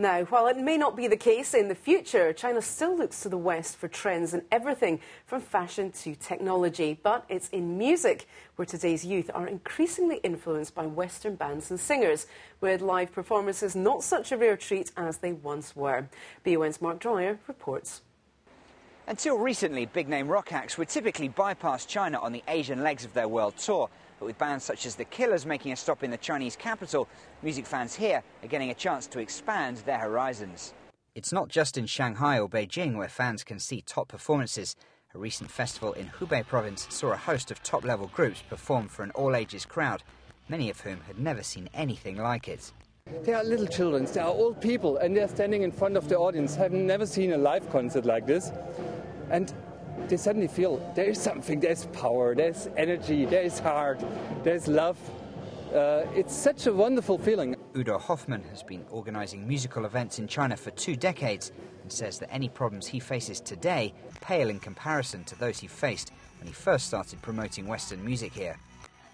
Now, while it may not be the case in the future, China still looks to the West for trends in everything from fashion to technology. But it's in music where today's youth are increasingly influenced by Western bands and singers, with live performances not such a rare treat as they once were. BON's Mark Dreyer reports. Until recently, big-name rock acts would typically bypass China on the Asian legs of their world tour. But with bands such as The Killers making a stop in the Chinese capital, music fans here are getting a chance to expand their horizons. It's not just in Shanghai or Beijing where fans can see top performances. A recent festival in Hubei province saw a host of top-level groups perform for an all-ages crowd, many of whom had never seen anything like it. They are little children, they are old people, and they're standing in front of the audience, have never seen a live concert like this. And they suddenly feel there is something, there's power, there's energy, there's heart, there's love. It's such a wonderful feeling. Udo Hoffmann has been organising musical events in China for 2 decades and says that any problems he faces today pale in comparison to those he faced when he first started promoting Western music here.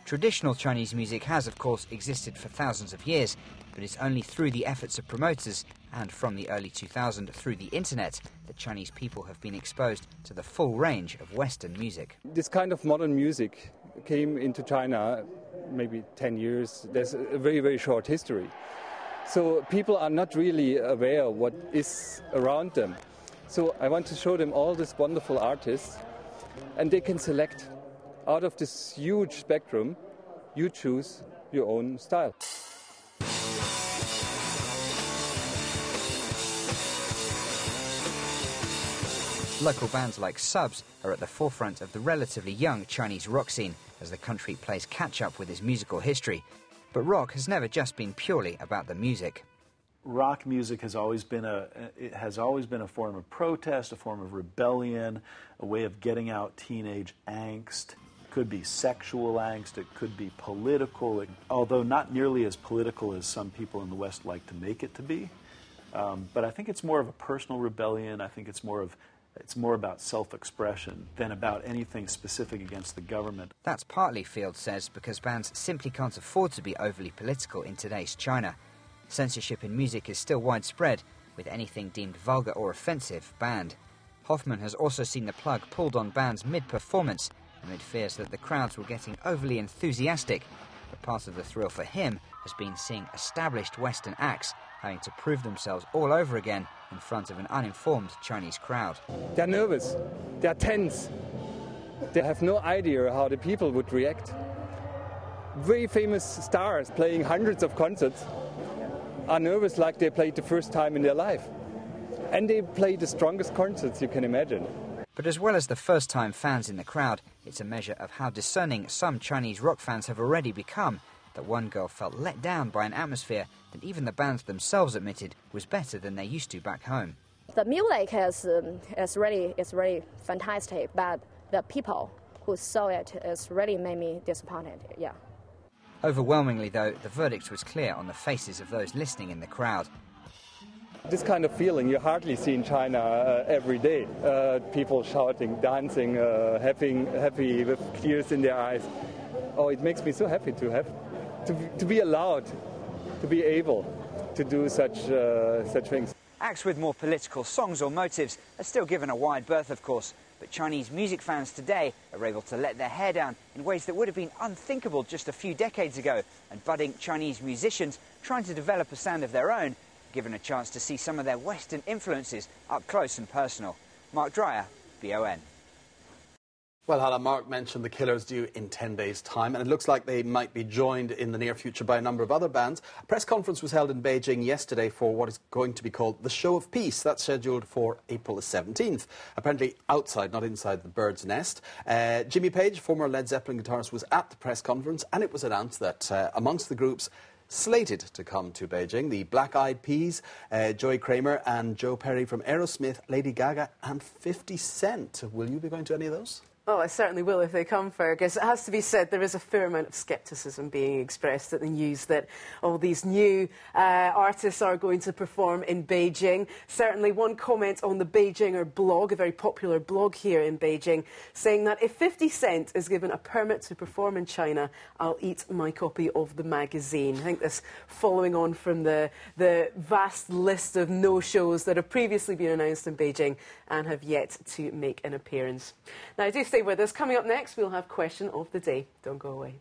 Traditional Chinese music has, of course, existed for thousands of years, but it's only through the efforts of promoters and from the early 2000s through the internet that Chinese people have been exposed to the full range of Western music. This kind of modern music came into China maybe 10 years. There's a very, very short history. So people are not really aware of what is around them. So I want to show them all these wonderful artists, and they can select. Out of this huge spectrum, you choose your own style. Local bands like Subs are at the forefront of the relatively young Chinese rock scene as the country plays catch-up with its musical history. But rock has never just been purely about the music. Rock music has always been a form of protest, a form of rebellion, a way of getting out teenage angst. It could be sexual angst, it could be political, although not nearly as political as some people in the West like to make it to be. But I think it's more of a personal rebellion. I think it's more about self-expression than about anything specific against the government. That's partly, Field says, because bands simply can't afford to be overly political in today's China. Censorship in music is still widespread, with anything deemed vulgar or offensive banned. Hoffmann has also seen the plug pulled on bands mid-performance, amid fears that the crowds were getting overly enthusiastic. But part of the thrill for him has been seeing established Western acts having to prove themselves all over again in front of an uninformed Chinese crowd. They're nervous, they're tense, they have no idea how the people would react. Very famous stars playing hundreds of concerts are nervous like they played the first time in their life. And they play the strongest concerts you can imagine. But as well as the first-time fans in the crowd, it's a measure of how discerning some Chinese rock fans have already become, that one girl felt let down by an atmosphere that even the bands themselves admitted was better than they used to back home. The music is really fantastic, but the people who saw it is really made me disappointed, yeah. Overwhelmingly, though, the verdict was clear on the faces of those listening in the crowd. This kind of feeling you hardly see in China every day. People shouting, dancing, happy with tears in their eyes. Oh, it makes me so happy to be allowed, to be able to do such things. Acts with more political songs or motives are still given a wide berth, of course, but Chinese music fans today are able to let their hair down in ways that would have been unthinkable just a few decades ago, and budding Chinese musicians trying to develop a sound of their own, given a chance to see some of their Western influences up close and personal. Mark Dreyer, BON. Well, Hannah, Mark mentioned The Killers due in 10 days' time, and it looks like they might be joined in the near future by a number of other bands. A press conference was held in Beijing yesterday for what is going to be called the Show of Peace. That's scheduled for April the 17th, apparently outside, not inside the bird's nest. Jimmy Page, former Led Zeppelin guitarist, was at the press conference, and it was announced that amongst the groups slated to come to Beijing, the Black Eyed Peas, Joey Kramer and Joe Perry from Aerosmith, Lady Gaga and 50 Cent. Will you be going to any of those? Oh, I certainly will if they come, Fergus. It has to be said there is a fair amount of scepticism being expressed at the news that all these new artists are going to perform in Beijing. Certainly one comment on the Beijinger blog, a very popular blog here in Beijing, saying that if 50 Cent is given a permit to perform in China, I'll eat my copy of the magazine. I think this following on from the vast list of no-shows that have previously been announced in Beijing and have yet to make an appearance. Now, do stay with us. Coming up next, we'll have Question of the Day. Don't go away.